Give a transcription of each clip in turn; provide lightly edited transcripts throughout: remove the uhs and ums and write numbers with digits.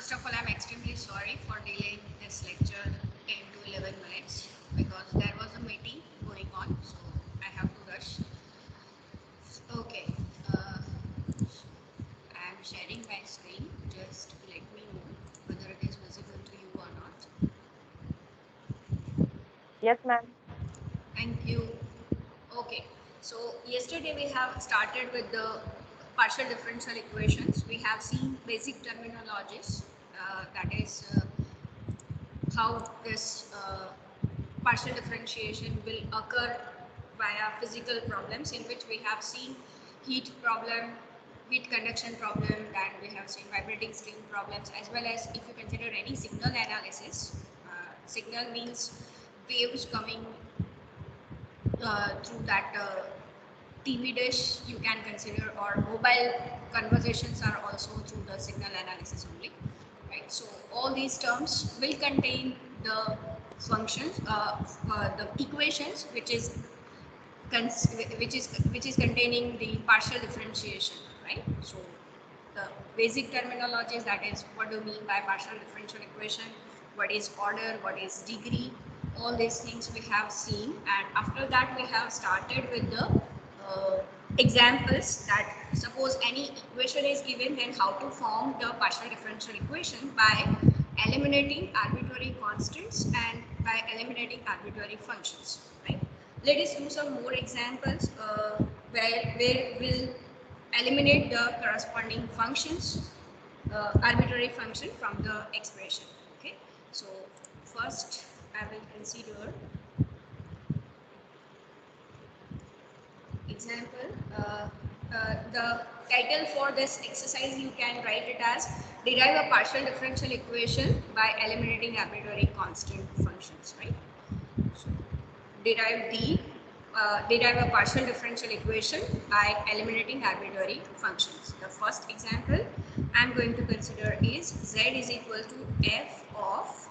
First of all, I'm extremely sorry for delaying this lecture 10 to 11 minutes because there was a meeting going on, so I have to rush. Okay, I'm sharing my screen. Just let me know whether it is visible to you or not. Yes, ma'am. Thank you. Okay, so yesterday we have started with the partial differential equations. We have seen basic terminologies, that is how this partial differentiation will occur via physical problems, in which we have seen heat problem, heat conduction problem, and we have seen vibrating string problems, as well as if you consider any signal analysis. Signal means waves coming through that TV dish you can consider, or mobile conversations are also through the signal analysis only, right? So all these terms will contain the functions, the equations, which is containing the partial differentiation, right? So the basic terminologies, that is what do you mean by partial differential equation, what is order, what is degree, all these things we have seen. And after that we have started with the examples, that suppose any equation is given, then how to form the partial differential equation by eliminating arbitrary constants and by eliminating arbitrary functions, right? Let us do some more examples where we'll eliminate the corresponding functions, arbitrary function from the expression. Okay, so first I will consider example. The title for this exercise, you can write it as derive a partial differential equation by eliminating arbitrary constant functions, right? So derive a partial differential equation by eliminating arbitrary functions. The first example I'm going to consider is z is equal to f of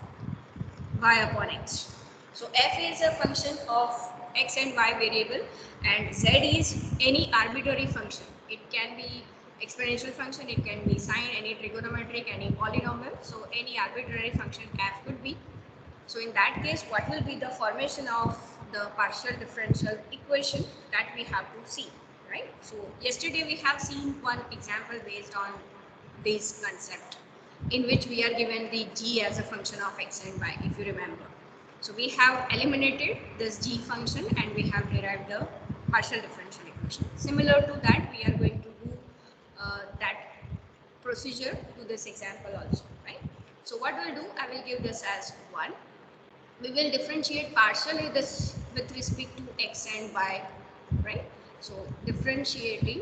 y upon x. So f is a function of x and y variable, and z is any arbitrary function. It can be exponential function, it can be sine, any trigonometric, any polynomial. So any arbitrary function f could be. So in that case, what will be the formation of the partial differential equation, that we have to see, right? So yesterday we have seen one example based on this concept, in which we are given the g as a function of x and y, if you remember. So we have eliminated this g function and we have derived the partial differential equation. Similar to that, we are going to do that procedure to this example also, right? So what we'll do, I will give this as 1. We will differentiate partially this with respect to x and y, right? So differentiating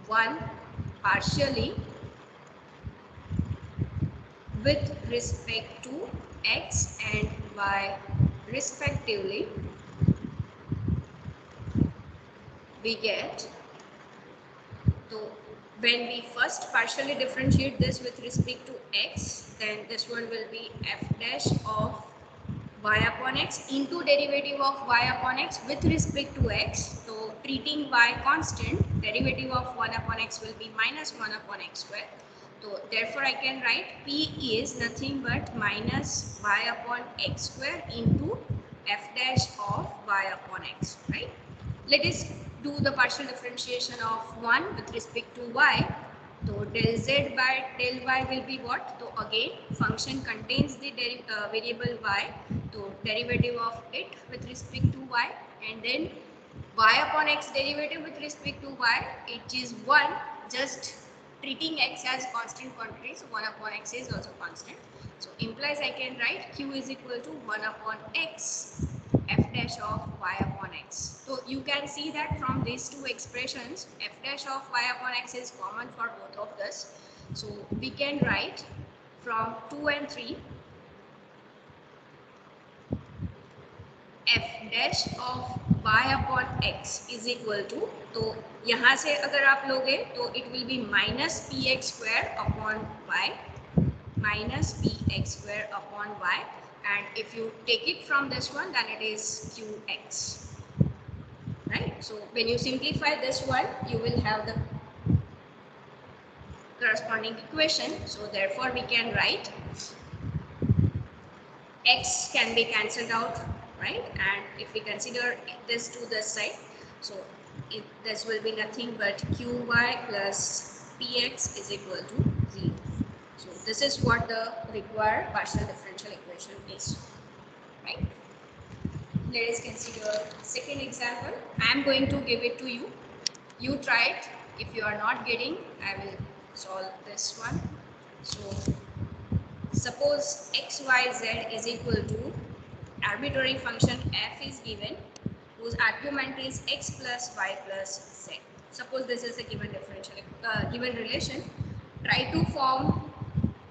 1 partially with respect to x and y respectively, we get, so when we first partially differentiate this with respect to x, then this one will be f dash of y upon x into derivative of y upon x with respect to x. So treating y constant, derivative of 1 upon x will be minus 1 upon x square. So therefore I can write p is nothing but minus y upon x square into f dash of y upon x, right? Let us do the partial differentiation of 1 with respect to y. So del z by del y will be what? So again, function contains the variable y. So derivative of it with respect to y, and then y upon x derivative with respect to y, it is 1, just treating x as constant quantity. So 1 upon x is also constant. So implies I can write q is equal to 1 upon x f dash of y upon x. So you can see that from these two expressions, f dash of y upon x is common for both of this. So we can write from 2 and 3 f dash of y upon x is equal to, तो यहाँ से अगर आप लोगे तो it will be minus px square upon y, minus px square upon y, and if you take it from this one, then it is qx, right? So when you simplify this one, you will have the corresponding equation. So therefore we can write x can be cancelled out, right? And if we consider this to this side, so this will be nothing but qy plus px is equal to 0. So this is what the required partial differential equation is, right? Let us consider second example. I am going to give it to you. You try it. If you are not getting, I will solve this one. So suppose x, y, z is equal to arbitrary function f is given whose argument is x plus y plus z. Suppose this is a given differential given relation. Try to form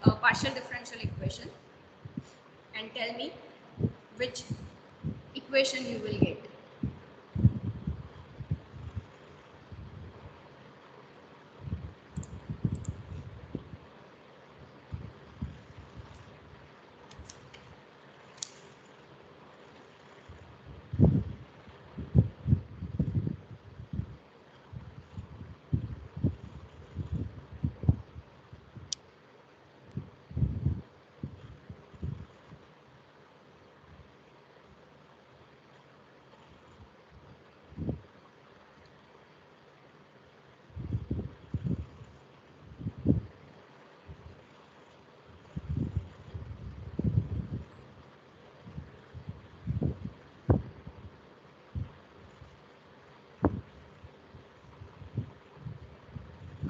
a partial differential equation and tell me which equation you will get.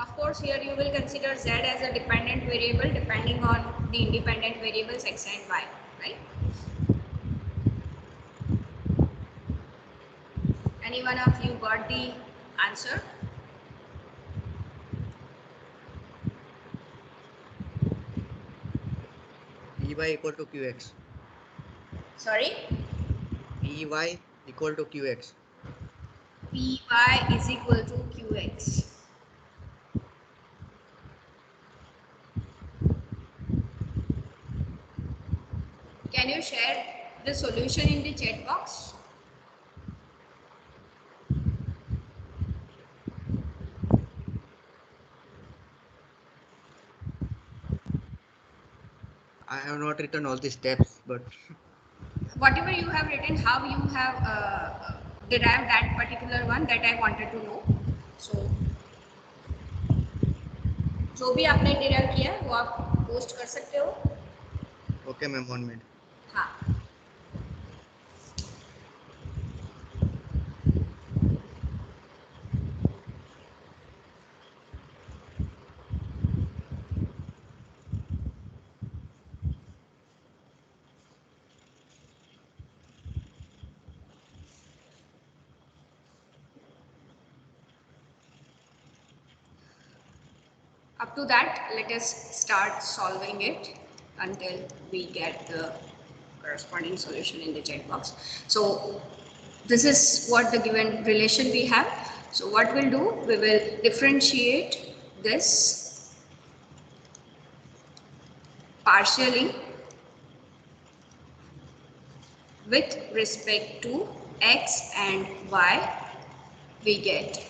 Of course, here you will consider z as a dependent variable depending on the independent variables x and y, right? Any one of you got the answer? Ey equal to qx. Sorry? Ey equal to qx. Py is equal to qx. Can you share the solution in the chat box? I have not written all the steps, but Whatever you have written, how you have derived that particular one, that I wanted to know. So जो भी आपने derive किया वो आप post कर सकते हो. okay, ma'am, 1 minute. हाँ. Up to that, let us start solving it until we get the corresponding solution in the chat box. So this is what the given relation we have. So what we'll do, we will differentiate this partially with respect to x and y we get.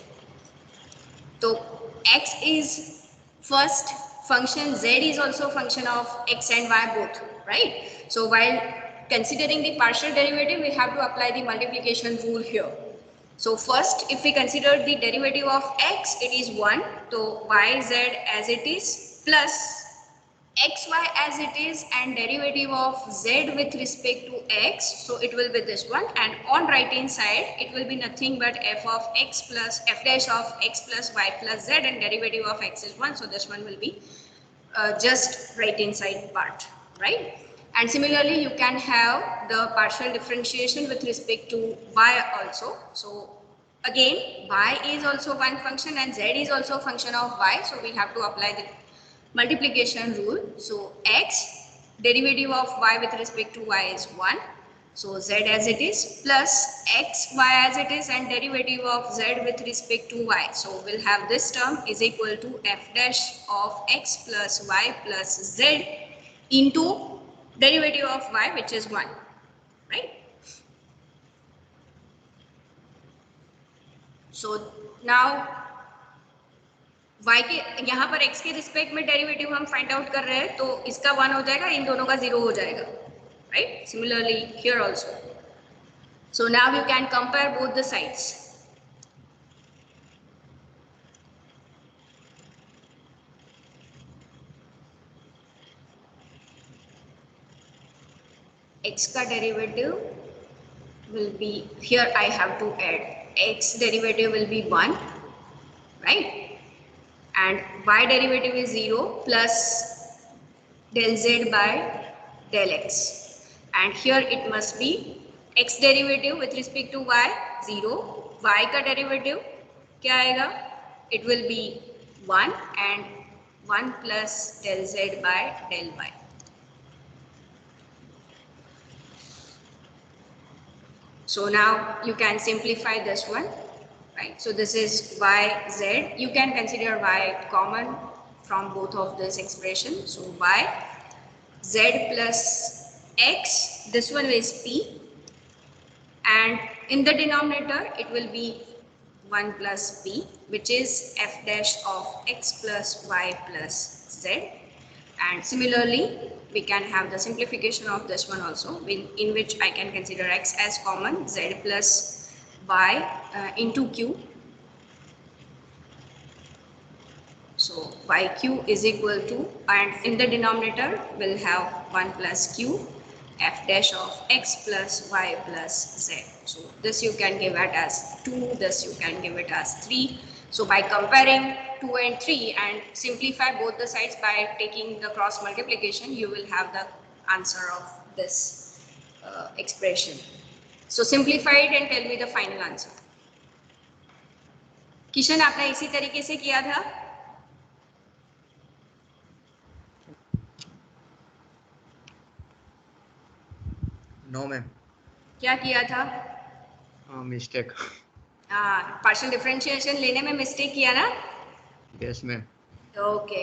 So x is first function, z is also function of x and y both, right? So while considering the partial derivative, we have to apply the multiplication rule here. So first, if we consider the derivative of x, it is 1. So yz as it is plus xy as it is and derivative of z with respect to x, so it will be this one, and on right hand side it will be nothing but f of x plus f dash of x plus y plus z, and derivative of x is 1, so this one will be just right hand side part, right? And similarly you can have the partial differentiation with respect to y also. So again y is also one function and z is also a function of y, so we have to apply the multiplication rule. So x derivative of y with respect to y is 1, so z as it is, plus x y as it is and derivative of z with respect to y, so we'll have this term is equal to f dash of x plus y plus z into derivative of y, which is 1, right? So now y के यहाँ पर x के respect में derivative हम find out कर रहे हैं, तो इसका 1 हो जाएगा, इन दोनों का 0 हो जाएगा, right? Similarly here also. So now you can compare both the sides. X का derivative will be, here I have to add, x derivative will be 1, right? And y derivative is 0 plus del z by del x. And here it must be x derivative with respect to y 0, y का derivative क्या आएगा? It will be 1 and 1 plus del z by del y. So now you can simplify this one, right? So this is y z. You can consider y common from both of this expression. So y z plus x, this one is p, and in the denominator it will be 1 plus p, which is f dash of x plus y plus z. And similarly we can have the simplification of this one also, in which I can consider x as common, z plus y into q. So yq is equal to, and in the denominator we'll have 1 plus q f dash of x plus y plus z. So this you can give it as 2, this you can give it as 3. So by comparing 2 and 3 and simplify both the sides by taking the cross multiplication, you will have the answer of this expression. So simplify it and tell me the final answer. Kishan, आपने इसी तरीके से किया था? No ma'am. क्या किया था? Mistake. Partial differentiation लेने में मिस्टेक किया ना? Yes ma'am. ओके.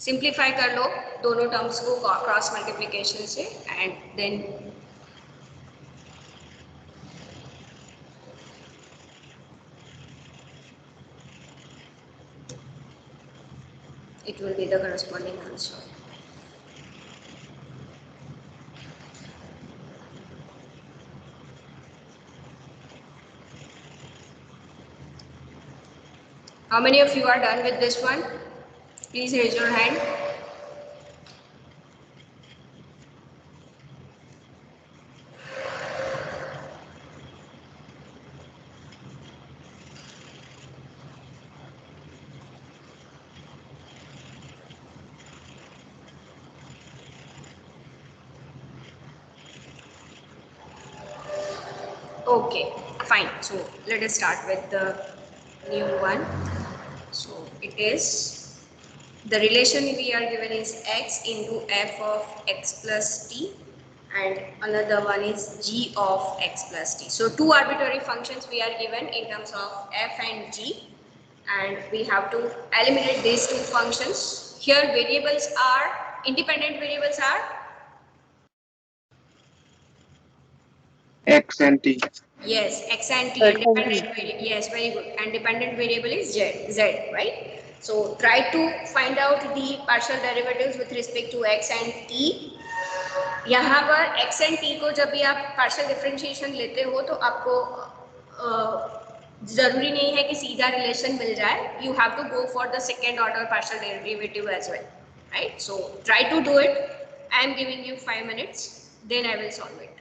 सिंप्लीफाई कर लो दोनों टर्म्स को क्रॉस मल्टीप्लिकेशन से, and then it will be the corresponding answer. How many of you are done with this one? Please raise your hand. Okay, fine. So let us start with the new one. So it is, the relation we are given is x into f of x plus t, and another one is g of x plus t. So two arbitrary functions we are given in terms of f and g, and we have to eliminate these two functions. Here variables are, independent variables are x and t. yes, x and t, X and and t. dependent variable, yes, very good, and dependent variable is z, right? So try to find out the partial derivatives with respect to x and t. यहाँ पर x and t को जब भी आप partial differentiation लेते हो तो आपको जरूरी नहीं है कि सीधा रिलेशन मिल जाए. You have to go for the second order partial derivative as well, right? So try to do it. I am giving you 5 minutes, then I will solve it.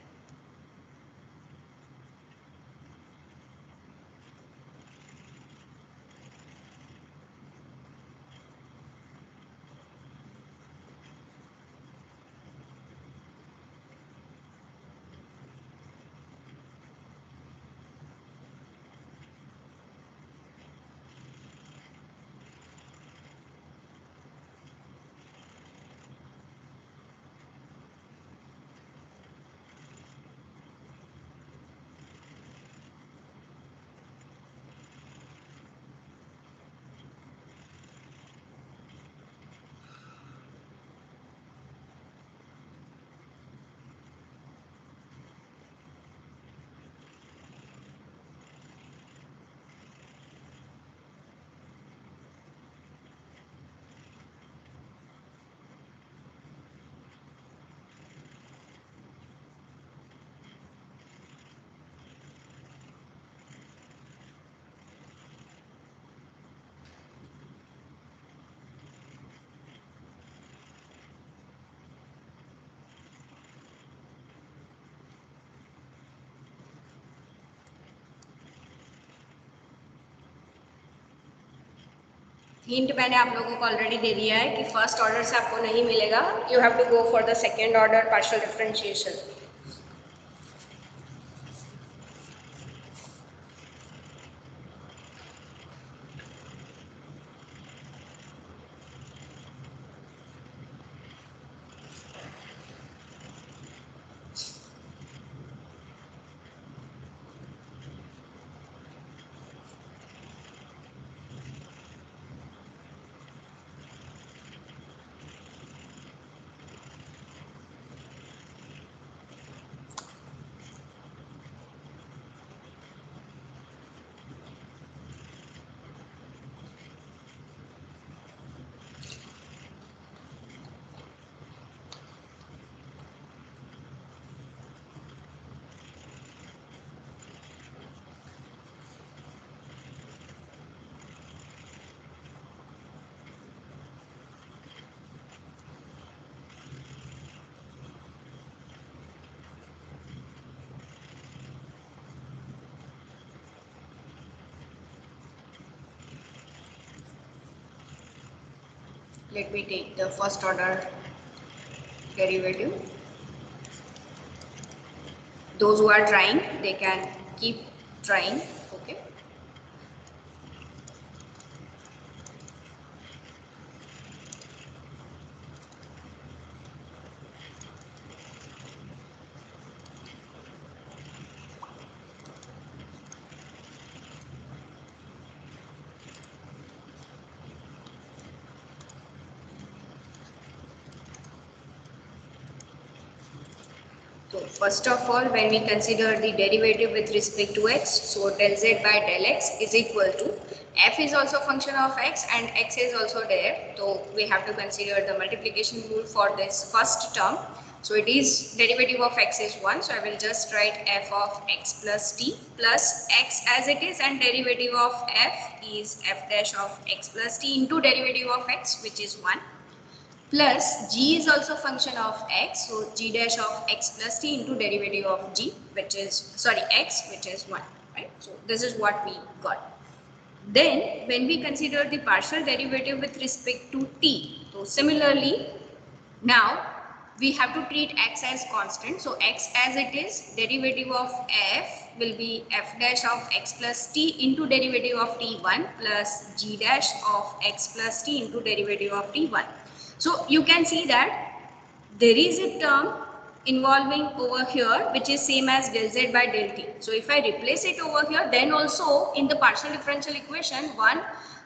Hint मैंने आप लोगों को ऑलरेडी दे दिया है कि first order से आपको नहीं मिलेगा, you have to go for the second order partial differentiation. Let me take the first order derivative. Those who are trying, they can keep trying. Okay. So first of all, when we consider the derivative with respect to x, so del z by del x is equal to f is also function of x and x is also there. So we have to consider the multiplication rule for this first term. So it is derivative of x is 1. So I will just write f of x plus t plus x as it is, and derivative of f is f dash of x plus t into derivative of x, which is 1. Plus g is also function of x, so g dash of x plus t into derivative of g, which is x, which is 1, right? So this is what we got. Then when we consider the partial derivative with respect to t, so similarly now we have to treat x as constant. So x as it is, derivative of f will be f dash of x plus t into derivative of t1 plus g dash of x plus t into derivative of t1. So you can see that there is a term involving over here which is same as del z by del t. So if I replace it over here, then also in the partial differential equation one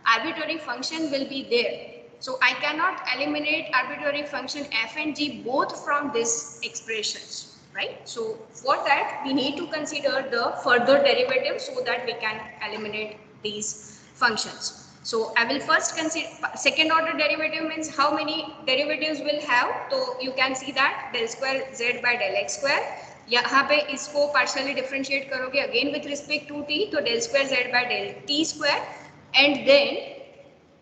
arbitrary function will be there. So I cannot eliminate arbitrary function f and g both from this expressions, right? So for that we need to consider the further derivative so that we can eliminate these functions. So I will first consider second order derivative means how many derivatives will have. So you can see that del square z by del x square. यहाँ पे इसको partially differentiate करोगे again with respect to t, तो del square z by del t square, and then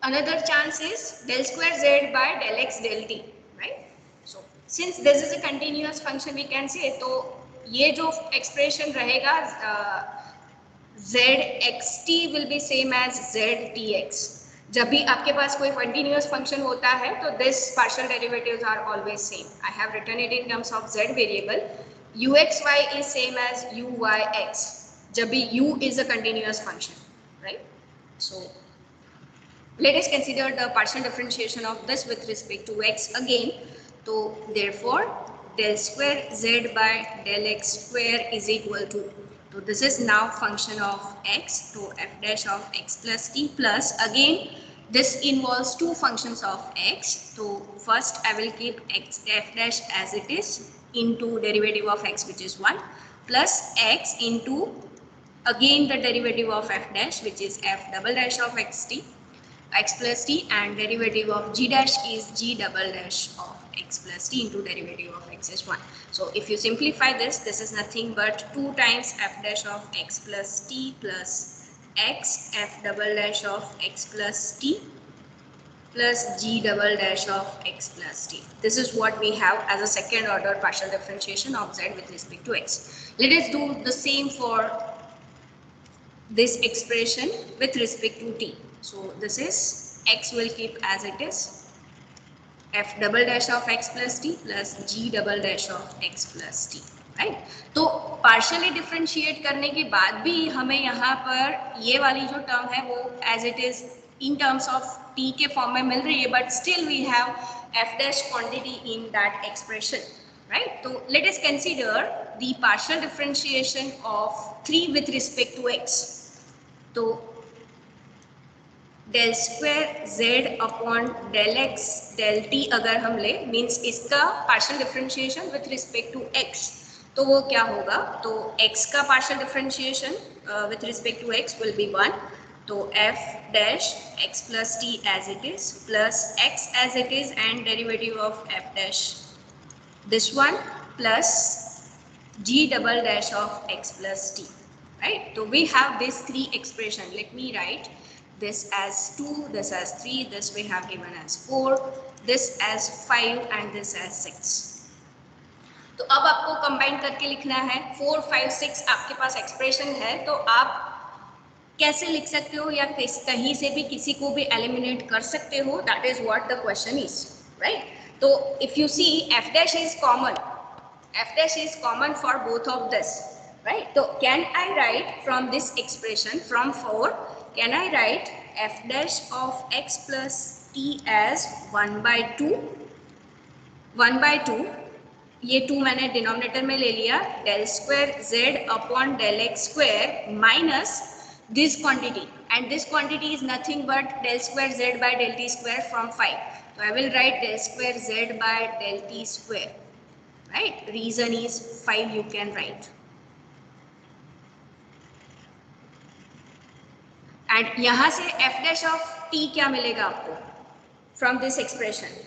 another chance is del square z by del x del t, right? So since this is a continuous function we can say, तो ये जो expression रहेगा zxt will be same as ztx. जब भी आपके पास कोई continuous function होता है तो this partial derivatives are always same. I have written it in terms of z variable. uxy is same as uyx. जब भी u is a continuous function, right? So let us consider the partial differentiation of this with respect to x again. So therefore del square z by del x square is equal to, so this is now function of x, so f dash of x plus t plus, again this involves two functions of x. So first I will keep x f dash as it is into derivative of x, which is 1, plus x into again the derivative of f dash, which is f double dash of x plus t, and derivative of g dash is g double dash of x plus t into derivative of x is 1. So if you simplify this, this is nothing but 2 times f dash of x plus t plus x f double dash of x plus t plus g double dash of x plus t. This is what we have as a second order partial differentiation of z with respect to x. Let us do the same for this expression with respect to t. So this is x will keep as it is, f double dash of x plus t plus g double dash of x plus t, right. तो partially differentiate करने के बाद भी हमें यहाँ पर ये वाली जो टर्म है वो as it is in terms of t के फॉर्म में मिल रही है, but still we have f dash quantity in that expression, right? So let us consider the partial differentiation of 3 with respect to x. तो del square z upon del x del t अगर हम ले means इसका partial differentiation with respect to x, तो वो क्या होगा, तो x का partial differentiation with respect to x will be 1, तो f dash x plus t as it is plus x as it is and derivative of f dash this one plus g double dash of x plus t, right? So we have these three expression. Let me write this as 2, this as 3, this we have given as 4, this as 5 and this as 6. तो अब आपको combine करके लिखना है 4, 5, 6 आपके पास expression है, तो आप कैसे लिख सकते हो या कहीं से भी किसी को भी एलिमिनेट कर सकते हो, that is what the question is, right. तो if you see f dash is common for both of this, right? So can I write from this expression from 4, can I write f dash of x plus t as 1 by 2, 1 by 2, ये 2 मैंने denominator में ले लिया, del square z upon del x square minus this quantity, and this quantity is nothing but del square z by del t square from 5. So I will write del square z by del t square, right? Reason is 5 you can write. And यहाँ से f dash of t क्या मिलेगा आपको from this expression?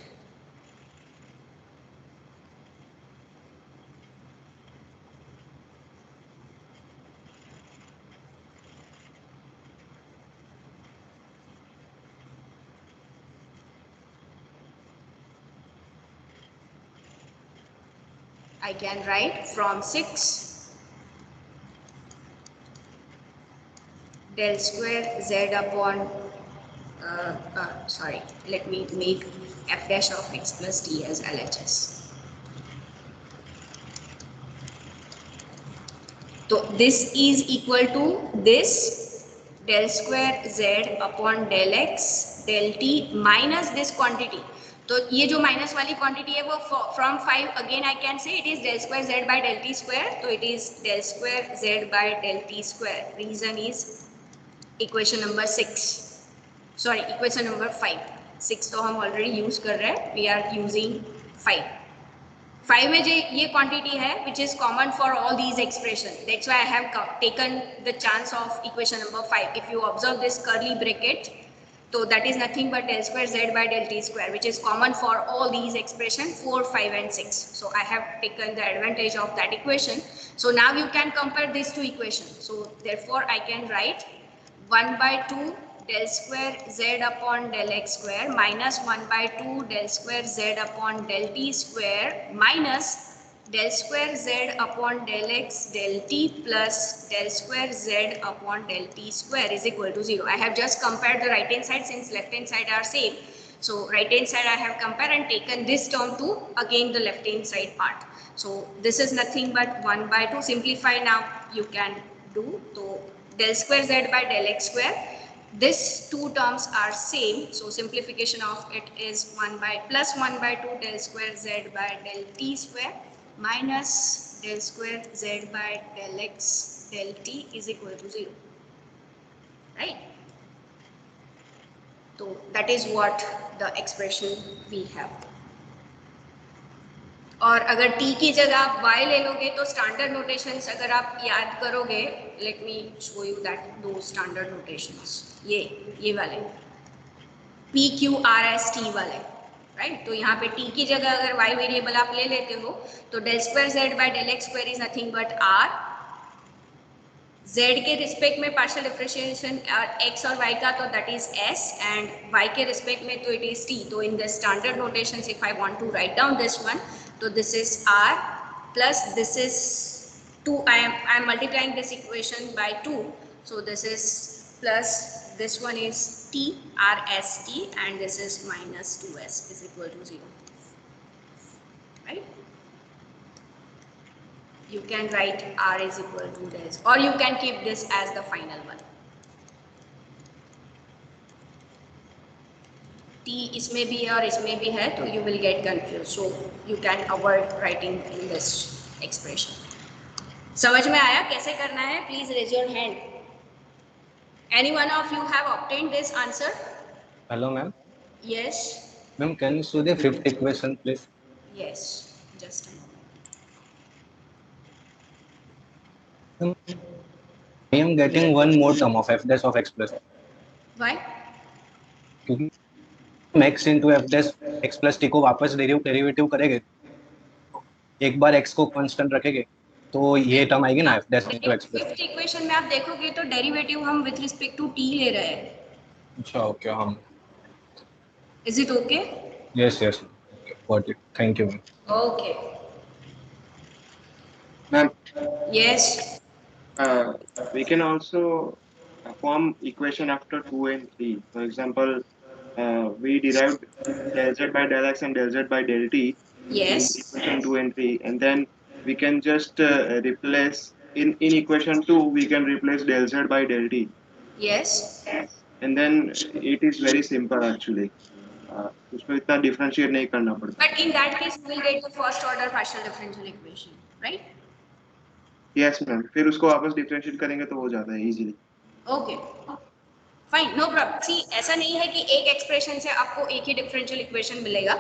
I can write from 6 del square z upon sorry, let me make f dash of x plus t as LHS. So this is equal to this del square z upon del x del t minus this quantity. तो ये जो minus वाली quantity है वो from 5 again I can say it is del square z by del t square, तो it is del square z by del t square. Reason is equation number 6, sorry equation number 5, 6 तो हम already use कर रहे हैं, we are using 5 में जो ये quantity है which is common for all these expression, that's why I have taken the chance of equation number 5. If you observe this curly bracket, so that is nothing but del square z by del t square, which is common for all these expressions 4, 5 and 6. So I have taken the advantage of that equation. So now you can compare these two equations. So therefore I can write 1 by 2 del square z upon del x square minus 1 by 2 del square z upon del t square minus del square z upon del x del t plus del square z upon del t square is equal to 0. I have just compared the right hand side since left hand side are same. So right hand side I have compared and taken this term to again the left hand side part. So this is nothing but 1 by 2. Simplify now you can do. So del square z by del x square. These two terms are same, so simplification of it is 1 by plus 1 by 2 del square z by del t square minus del square z by del x del t is equal to 0, right? So that is what the expression we have. और अगर t की जगह आप y ले लोगे तो standard notations अगर आप याद करोगे, let me show you that दो स्टैंडर्ड नोटेशंस, ये वाले p q r s t वाले, राइट? तो यहाँ पे t की जगह अगर y वेरिएबल आप ले लेते हो तो del square z by del x square is nothing but r, z के रिस्पेक्ट में पार्शियल डिफरेंशिएशन x और y का तो that is s, and y के रिस्पेक्ट में तो इट इज t. तो in the standard notations if I want to write down this one, so this is r plus this is 2, I am multiplying this equation by 2, so this is plus this one is t rst and this is minus 2s is equal to 0, right? You can write r is equal to this or you can keep this as the final one. t इसमें भी है और इसमें भी है तो you will get confused, so you can avoid writing in this expression. समझ में आया कैसे करना है? Please raise your hand. Any one of you have obtained this answer? Hello, ma'am. Yes. Ma'am, can you show the fifth equation, please? Yes. Just a moment. Ma'am, I am getting one more term of f dash of x plus. Why? क्योंकि x into f dash x plus t को वापस derivative करेंगे, एक बार x को constant रखेंगे तो ये term आएगी ना f dash into x plus. Fifth equation में आप देखोगे तो डेरिवेटिव हम विथ रिस्पेक्ट टू t ले रहे हैं. अच्छा, ओके, हम. Is it okay? Yes, yes. Okay, got it. Thank you, ma'am. Okay. Ma'am, Yes. we can also form equation after 2 and 3. For example, we derived del z by del x and del z by del t Yes. in equation 2 and 3, and then we can just replace in equation 2 we can replace del z by del t. Yes. And then it is very simple actually. उसमें इतना differentiate नहीं करना पड़ता. But in that case, we will get the first order partial differential equation, right? Yes, ma'am. फिर उसको वापस differentiate करेंगे तो हो जाता है easily. Okay. Fine, no problem. See, ऐसा नहीं है कि एक एक्सप्रेशन से आपको एक ही डिफरेंशियल इक्वेशन मिलेगा,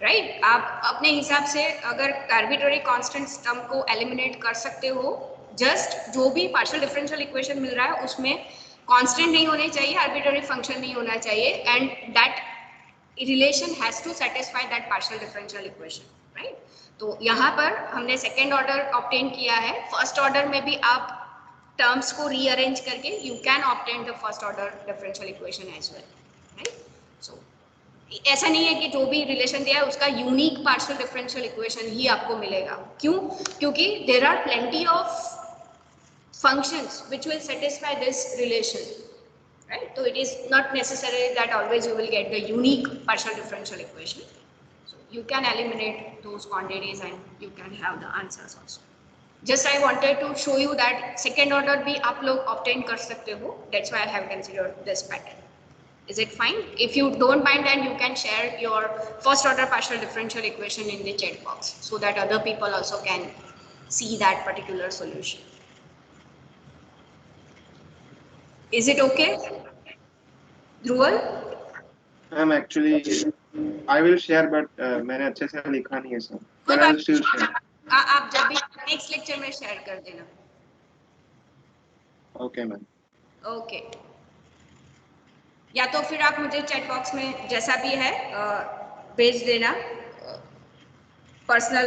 राइट? आप अपने हिसाब से अगर आर्बिट्रेरी कांस्टेंट टर्म को एलिमिनेट कर सकते हो, जस्ट जो भी पार्शियल डिफरेंशियल इक्वेशन मिल रहा है उसमें कांस्टेंट नहीं होने चाहिए, आर्बिट्रेरी फंक्शन नहीं होना चाहिए, and that relation has to satisfy that partial differential equation, right? तो यहाँ पर हमने सेकेंड ऑर्डर ऑब्टेन किया है. फर्स्ट ऑर्डर में भी आप टर्म्स को रीअरेंज करके you can obtain the first order differential equation as well, right? So ऐसा नहीं है कि जो भी रिलेशन दिया है उसका यूनिक पार्शियल डिफरेंशियल इक्वेशन ही आपको मिलेगा. क्यों? क्योंकि there are plenty of functions which will satisfy this relation, right? So it is not necessary that always you will get the unique partial differential equation. So you can eliminate those quantities and you can have the answers also. Just I wanted to show you that second order भी आप लोग obtain कर सकते हो. That's why I have considered this pattern. Is it fine? If you don't mind, then you can share your first order partial differential equation in the chat box so that other people also can see that particular solution. Is it okay, Dhruval? Ma'am, actually, I will share, but मैंने अच्छे से लिखा नहीं है sir. But I will still share. आप जब भी next lecture में शेयर कर देना. Okay, ma'am. ओके. या तो फिर आप मुझे चैट बॉक्स में जैसा भी है भेज देना पर्सनल,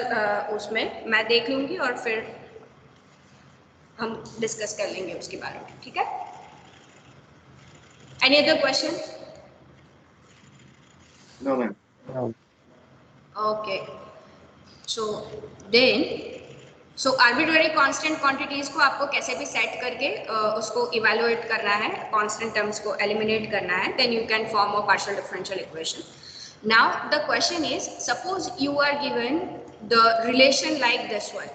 उसमें मैं देख लूंगी और फिर हम डिस्कस कर लेंगे उसके बारे में, ठीक है? Any other question? No, ma'am. No. Okay. So arbitrary constant quantities को आपको कैसे भी सेट करके उसको इवेलुएट करना है, constant terms को eliminate करना है, then you can form a partial differential equation. Now the question is, suppose you are given the relation like this one.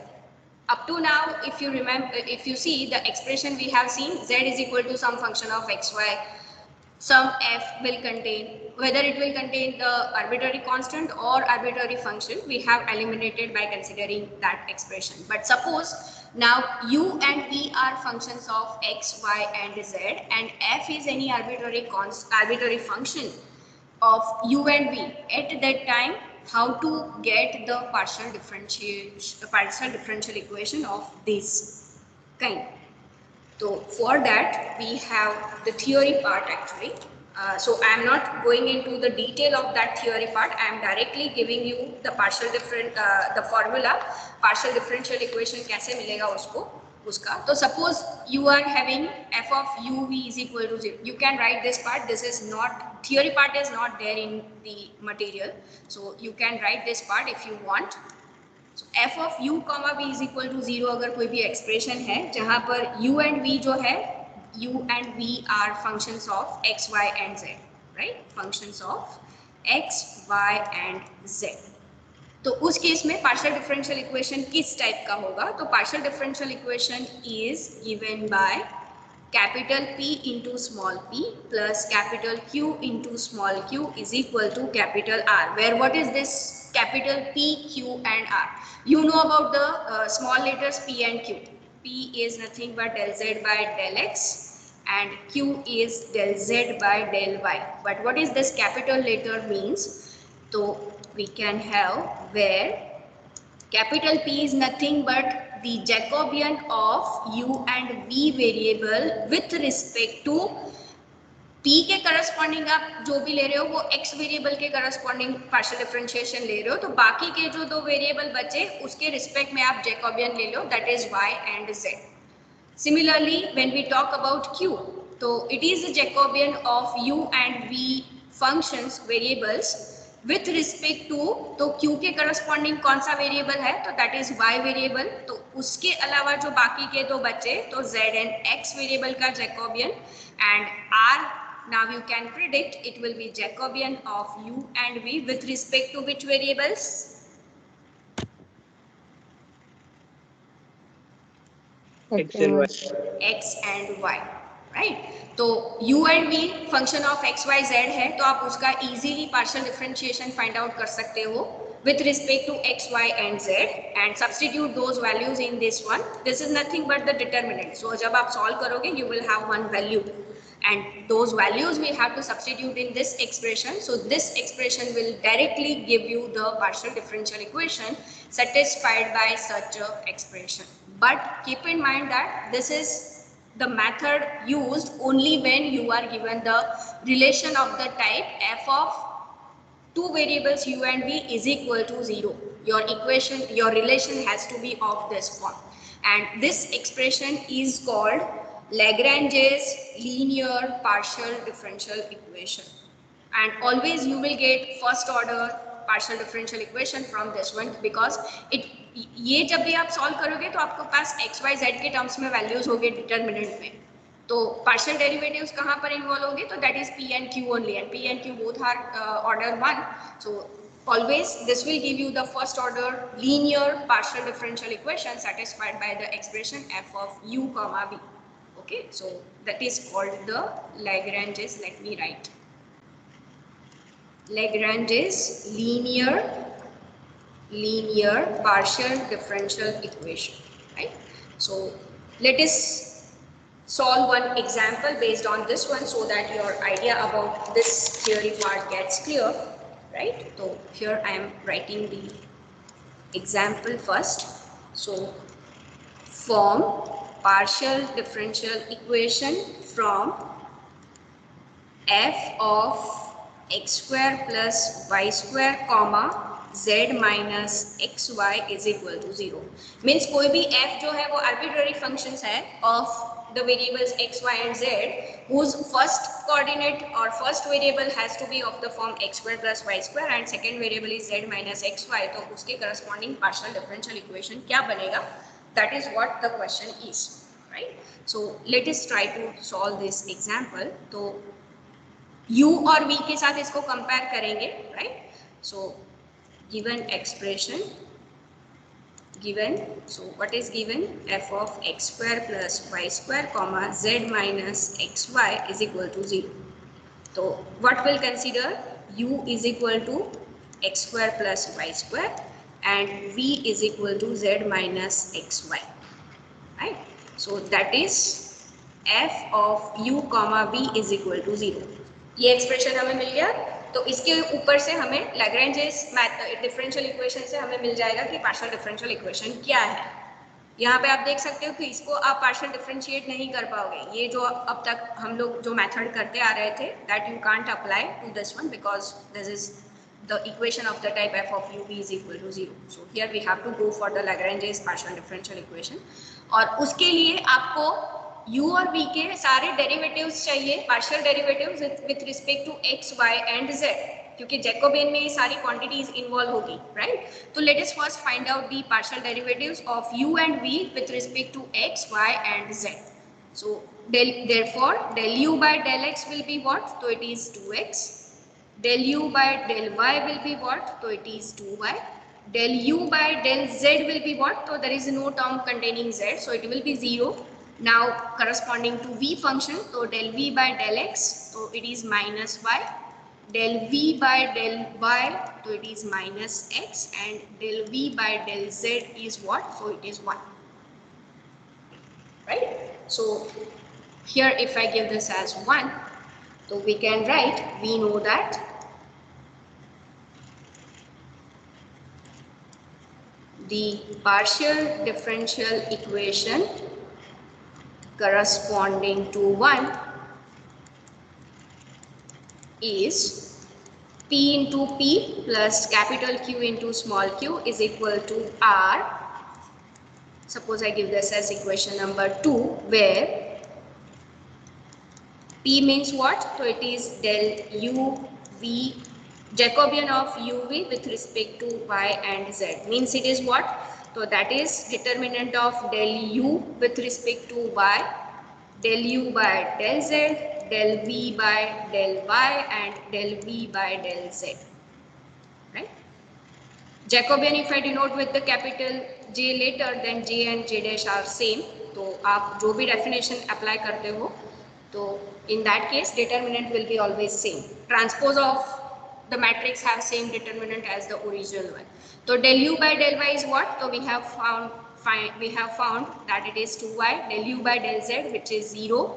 Up to now, if you remember, if you see the expression we have seen, z is equal to some function of xy. Some f will contain, whether it will contain the arbitrary constant or arbitrary function, we have eliminated by considering that expression. But suppose now u and v are functions of x, y and z, and f is any arbitrary function of u and v. At that time, how to get the partial differential equation of this kind? So for that we have the theory part actually. So I am not going into the detail of that theory part. I am directly giving you the the formula partial differential equation कैसे मिलेगा उसका. तो suppose you are having f of u v is equal to 0. You can write this part. This is not, theory part is not there in the material. So you can write this part if you want. So f of u comma v is equal to 0 अगर कोई भी expression है जहां पर u and v जो है u and v are functions of x, y and z, right? Functions of x, y and z. तो उस केस में पार्शियल डिफरेंशियल इक्वेशन किस टाइप का होगा? तो partial differential equation is given by capital P into small p plus capital Q into small q is equal to capital R, where what is this capital P, Q and R? You know about the small letters P and Q. P is nothing but del z by del x and Q is del z by del y. But what is this capital letter means? So we can have where capital P is nothing but the Jacobian of u and v variable with respect to p के corresponding आप जो भी ले रहे हो वो x variable के corresponding partial differentiation ले रहे हो, तो बाकी के जो दो वेरिएबल बचे उसके रिस्पेक्ट में आप जैकोबियन ले लो, that is y and z. Similarly, when we talk about q, so it is the Jacobian of u and v functions variables with respect to, तो q के करस्पॉन्डिंग कौन सा वेरिएबल है? तो दैट इज y वेरिएबल. तो उसके अलावा जो बाकी के दो बचे तो z and x वेरिएबल का Jacobian and r. Now you can predict it will be Jacobian of u and v with respect to which variables? X and Y. X and y, right? तो u and v function of x, y, z है, तो आप उसका easily partial differentiation find out कर सकते हो with respect to x, y and z and substitute those values in this one. This is nothing but the determinant. So जब आप solve करोगे you will have one value and those values we have to substitute in this expression. So this expression will directly give you the partial differential equation satisfied by such a expression. But keep in mind that this is the method used only when you are given the relation of the type f of two variables u and v is equal to 0. Your equation, your relation has to be of this form, and this expression is called Lagrange's linear partial differential equation. And always you will get first order partial differential equation from this one because it, ये जब भी आप solve करोगे तो आपके पास x, y, z के terms में values होंगे डिटरमिनेंट में, तो पार्शियल डेरिवेटिव्स कहाँ पर इन्वॉल्व होंगे? तो that is p and q only, and p and q both are order 1. So always this will give you the first order linear partial differential equation satisfied by the expression f of u comma v. Okay, so that is called the Lagrange's, let me write, Lagrange's linear partial differential equation, right? So let us solve one example based on this one so that your idea about this theory part gets clear, right? So here I am writing the example first. So form partial differential equation from f of x square plus y square comma z minus xy is equal to 0. Means कोई भी f जो है वो arbitrary functions है of the variables x, y and z whose first coordinate or first variable has to be of the form x square plus y square and second variable is z minus xy. तो उसके corresponding partial differential equation क्या बनेगा? That is what the question is, right? So let us try to solve this example. तो u और v के साथ इसको compare करेंगे, right? So given expression, given, so what is given? F of x square plus y square comma z minus xy is equal to 0. So what will consider? U is equal to x square plus y square and v is equal to z minus xy, right? So that is f of u comma v is equal to 0. ये expression हमें मिल गया, तो इसके ऊपर से हमें Lagrange's differential equation से हमें मिल जाएगा कि पार्शियल डिफरेंशियल इक्वेशन क्या है. यहाँ पे आप देख सकते हो कि इसको आप पार्शियल डिफरेंशिएट नहीं कर पाओगे. ये जो अब तक हम लोग जो मेथड करते आ रहे थे that you can't apply to this one because this is the equation of the type f of u v is equal to 0. So here we have to go for the Lagrange's partial differential equation. और उसके लिए आपको u और v के सारे derivatives चाहिए, partial derivatives with respect to x, y and z, क्योंकि Jacobian में ये सारी क्वांटिटीज इन्वॉल्व होगी, राइट? तो let us first find out the partial derivatives of u and v with respect to x, y and z. So Therefore, del u by del x will be what? So it is 2x. Del u by del y will be what? So it is 2y. Del u by del z will be what? So there is no term containing z, so it will be 0. Now corresponding to v function, so del v by del x, so it is minus y. Del v by del y, so it is minus x, and del v by del z is what? So it is 1. Right? So here if I give this as 1, so we can write, we know that the partial differential equation corresponding to 1 is P into P plus capital Q into small q is equal to R. Suppose I give this as equation number 2, where P means what? So it is del u v Jacobian of uv with respect to y and z. Means it is what? So that is determinant of del u with respect to y, del u by del z, del v by del y, and del v by del z. Right? Jacobian if I denote with the capital J later, then J and J dash are same. तो आप जो भी definition apply करते हो, तो in that case determinant will be always same. Transpose of the matrix have same determinant as the original one. So del u by del y is what? So we have found that it is 2y. Del u by del z, which is 0.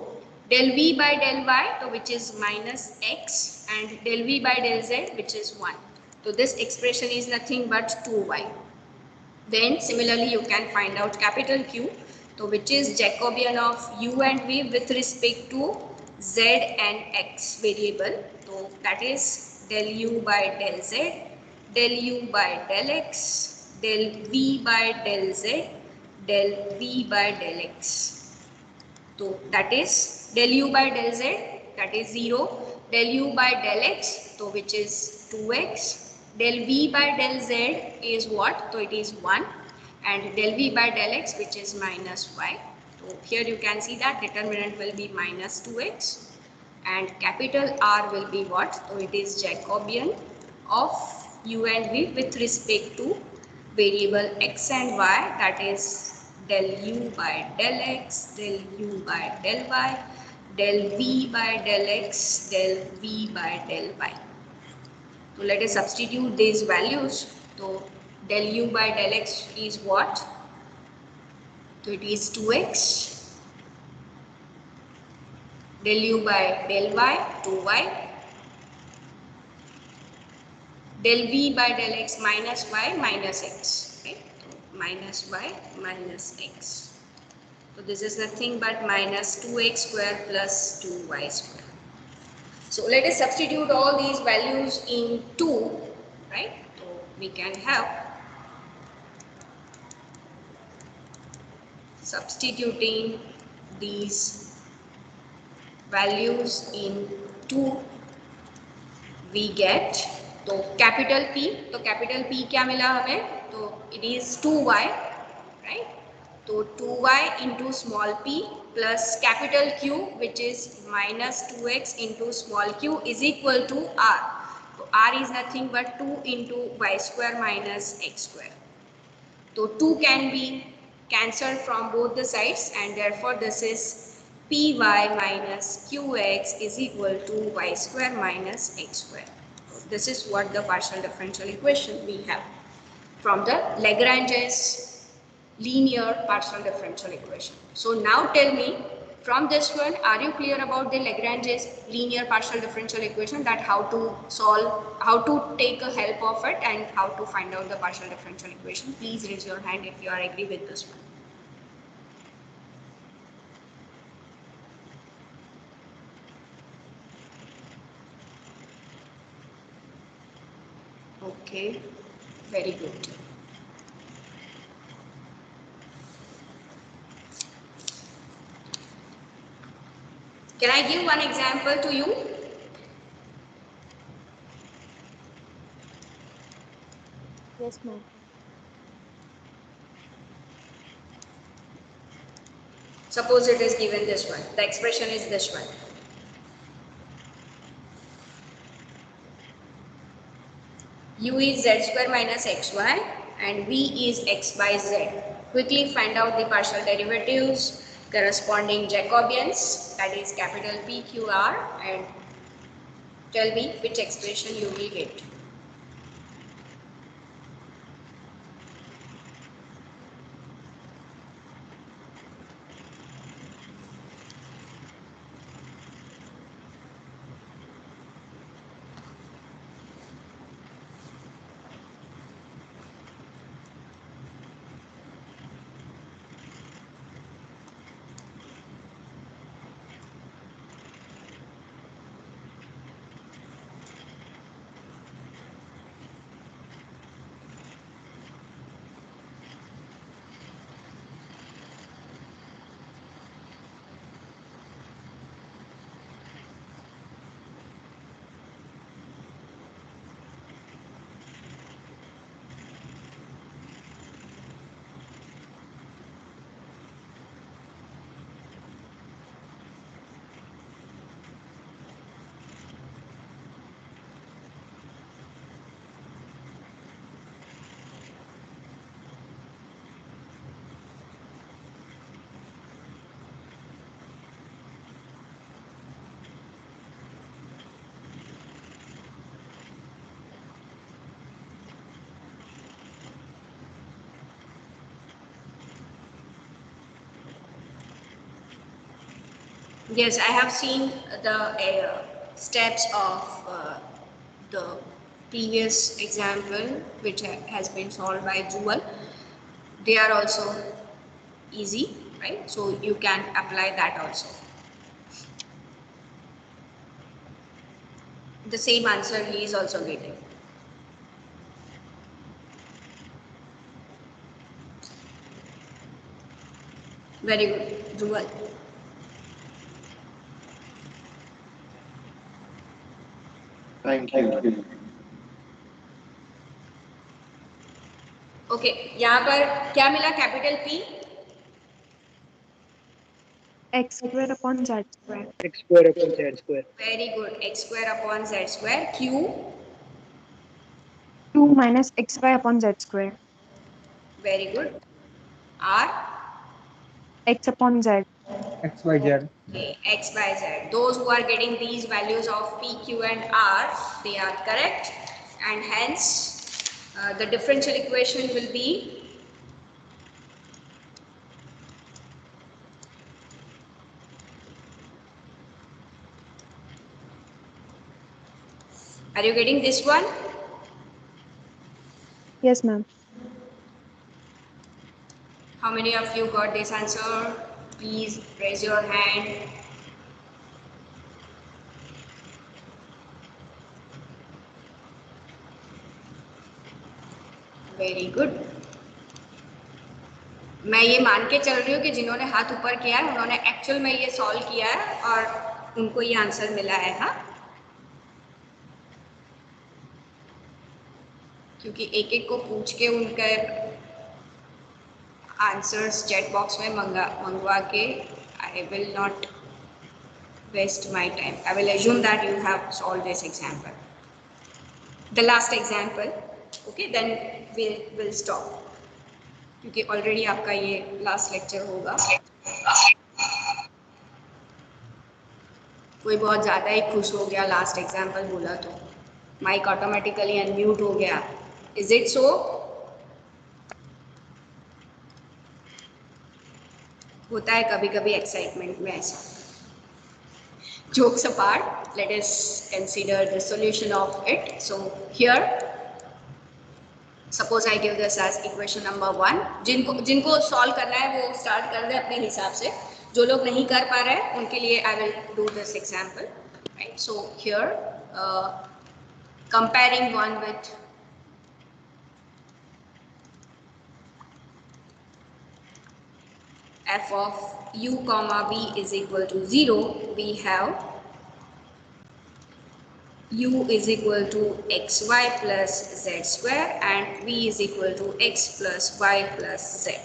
Del v by del y, so which is minus x, and del v by del z, which is 1. So this expression is nothing but 2y. Then similarly you can find out capital Q, so which is Jacobian of u and v with respect to z and x variable. So that is del u by del z, del u by del x, del v by del z, del v by del x. So that is del u by del z, that is 0, del u by del x, so which is 2x, del v by del z is what? So it is 1, and del v by del x, which is minus y. So here you can see that determinant will be minus 2x, and capital R will be what? So it is Jacobian of u and v with respect to variable x and y, that is del u by del x, del u by del y, del v by del x, del v by del y. So let us substitute these values. So del u by del x is what? So it is 2x. Del u by del y, 2y. Del v by del x minus y minus x. Right? So minus y minus x. So this is nothing but minus 2x square plus 2y square. So let us substitute all these values in 2, right? So we can have substituting these values in 2, we get, तो capital P क्या मिला हमें? तो it is 2y, right? So 2y into small p plus capital Q, which is minus 2x into small q, is equal to r. So r is nothing but 2 into y square minus x square. So 2 can be cancelled from both the sides, and therefore this is py minus qx is equal to y square minus x square. So this is what the partial differential equation we have from the Lagrange's linear partial differential equation. So now tell me, from this one, are you clear about the Lagrange's linear partial differential equation, that how to solve, how to take a help of it and how to find out the partial differential equation? Please raise your hand if you are agree with this one. Okay, very good. Can I give one example to you? Yes, ma'am. Suppose it is given this one. The expression is this one. U is z square minus xy and v is x by z. Quickly find out the partial derivatives corresponding Jacobians, that is capital P, Q, R, and tell me which expression you will get. Yes, I have seen the steps of the previous example which has been solved by Jewel. They are also easy, right? So you can apply that also. The same answer he is also getting. Very good, Jewel. Thank you. Okay यहाँ पर क्या मिला capital P? X square upon Z square. X square upon Z square. Very good, x square upon z square. Q? 2 minus xy upon Z square. Very good. R? X upon Z. X Y Z. Okay, x by z. Those who are getting these values of P, Q and R, they are correct, and hence the differential equation will be are you getting this one? Yes, ma'am. How many of you got this answer? Please raise your hand. Very good. मैं ये मान के चल रही हूँ कि जिन्होंने हाथ ऊपर किया है उन्होंने एक्चुअल में ये सॉल्व किया है और उनको ये आंसर मिला है. हाँ, क्योंकि एक एक को पूछ के उनके आंसर्स चैट बॉक्स में मंगवा के I will not waste my time. I will assume that you have solved this example. The last example, okay, then we'll stop. क्योंकि already आपका ये last lecture होगा. कोई बहुत ज़्यादा ही खुश हो गया last example बोला तो mic automatically unmute हो गया. Is it so? होता है कभी कभी excitement में ऐसा. Jokes apart, let us consider the solution of it. So here, suppose I give this as equation number 1. जिनको solve करना है वो start कर दे अपने हिसाब से. जो लोग नहीं कर पा रहे हैं उनके लिए I will do this example. Right? So here, comparing one with f of u comma v is equal to 0, we have u is equal to xy plus z square and v is equal to x plus y plus z.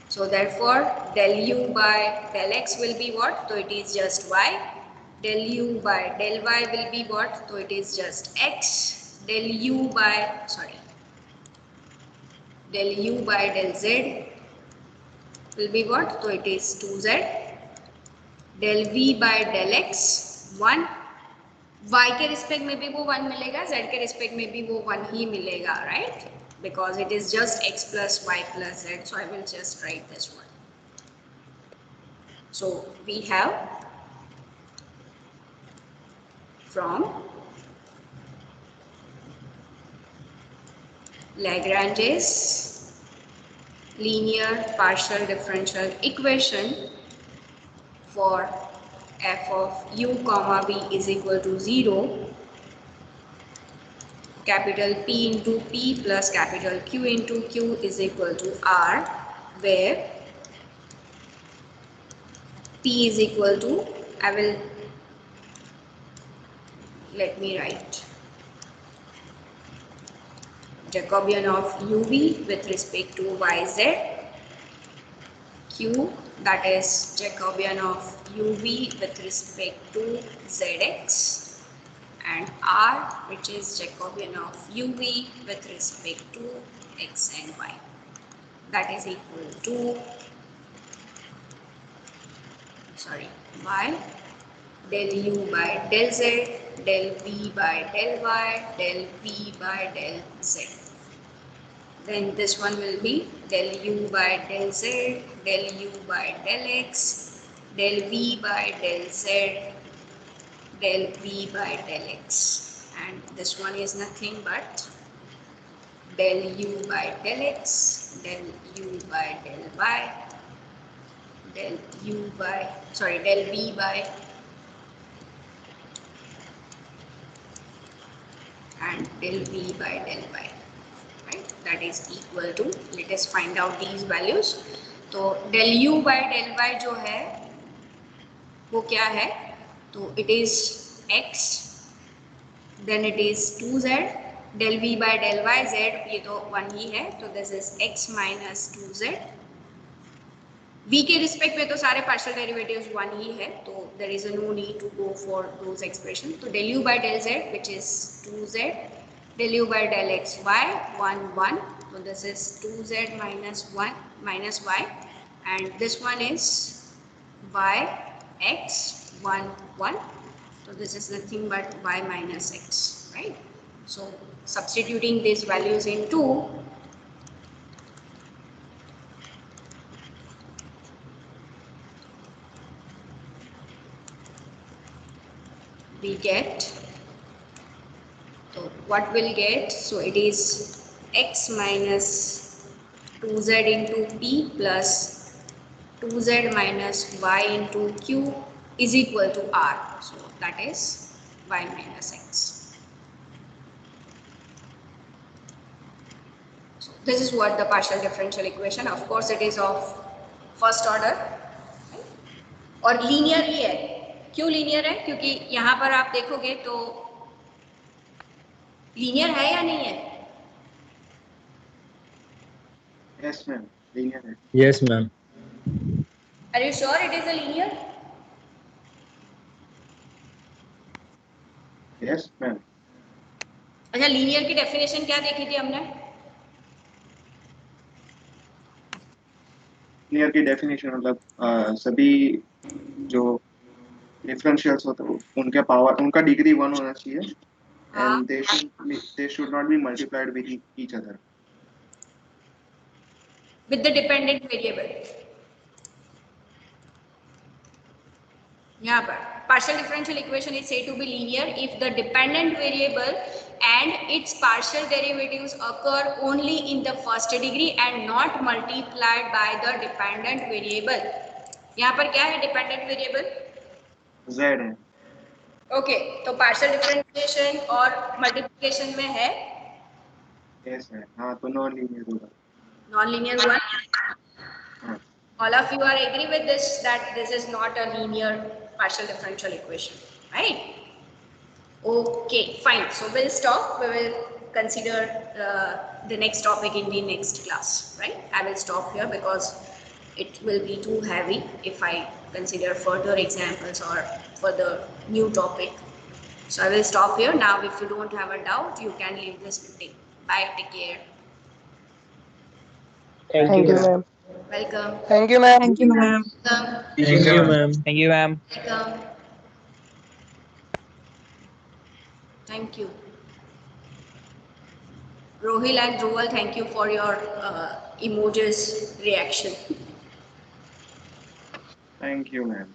So therefore del u by del x will be what? So it is just y. Del u by del y will be what? So it is just x. Del u by del u by del z will be what? So it is 2z. Del v by del x 1. y के respect में भी वो 1 मिलेगा, z के respect में भी वो 1 ही मिलेगा, right? Because it is just x plus y plus z, so I will just write this one. So we have from Lagrange's linear partial differential equation for f of u comma v is equal to 0, capital P into P plus capital Q into Q is equal to R, where P is equal to, let me write Jacobian of uv with respect to yz, Q that is Jacobian of uv with respect to zx, and R which is Jacobian of uv with respect to x and y. That is equal to y del u by del z, del v by del y, del v by del z. Then this one will be del u by del z, del u by del x, del v by del z, del v by del x. And this one is nothing but del u by del x, del u by del y, del v by and del v by del y, right? That is equal to, let us find out these values. तो del u by del y जो है वो क्या है? तो it is x, then it is 2z, del v by del y z ये तो 1 ही है, तो this is x minus 2z. v के रिस्पेक्ट में तो सारे पार्शियल डेरिवेटिव्स 1 ही है, तो there is no need to go for those expressions. तो del u by del z which is 2z, del u by del x y 1 1, so this is 2z minus 1 minus y, and this one is y x 1 1, so this is nothing but y minus x, right? So substituting these values into we get, so what we'll get, so it is x minus 2z into p plus 2z minus y into q is equal to r, so that is y minus x. So this is what the partial differential equation, of course it is of first order, right? और linear ही है. क्यों linear है? क्योंकि यहाँ पर आप देखोगे तो लीनियर है या नहीं है? Yes, ma'am. Linear है. Yes, ma'am. Are you sure it is a linear? Yes, ma'am. अच्छा, लीनियर की डेफिनेशन क्या देखी थी हमने? लिनियर की डेफिनेशन मतलब सभी जो डिफरेंशियल्स होते हैं उनके पावर, उनका डिग्री 1 होना चाहिए, and they should not be multiplied with each other. With the dependent variable. यहाँ पर partial differential equation is said to be linear if the dependent variable and its partial derivatives occur only in the first degree and not multiplied by the dependent variable. यहाँ पर क्या है dependent variable? Z है. Okay, तो partial differentiation और multiplication में है? Yes है. हाँ, तो नॉन लीनियर होगा. Non-linear one. All of you are agree with this that this is not a linear partial differential equation, right? Okay, fine. So we'll stop. We will consider the next topic in the next class, right? I will stop here because it will be too heavy if I consider further examples or further new topic. So I will stop here. Now, if you don't have a doubt, you can leave this meeting. Bye. Take care. Thank you, ma'am. Welcome. Thank you, ma'am. Thank you, ma'am. Welcome. Thank you, ma'am. Thank you, ma'am. Welcome. Thank you. Rohil and Dhruval, thank you for your emojis reaction. Thank you, ma'am.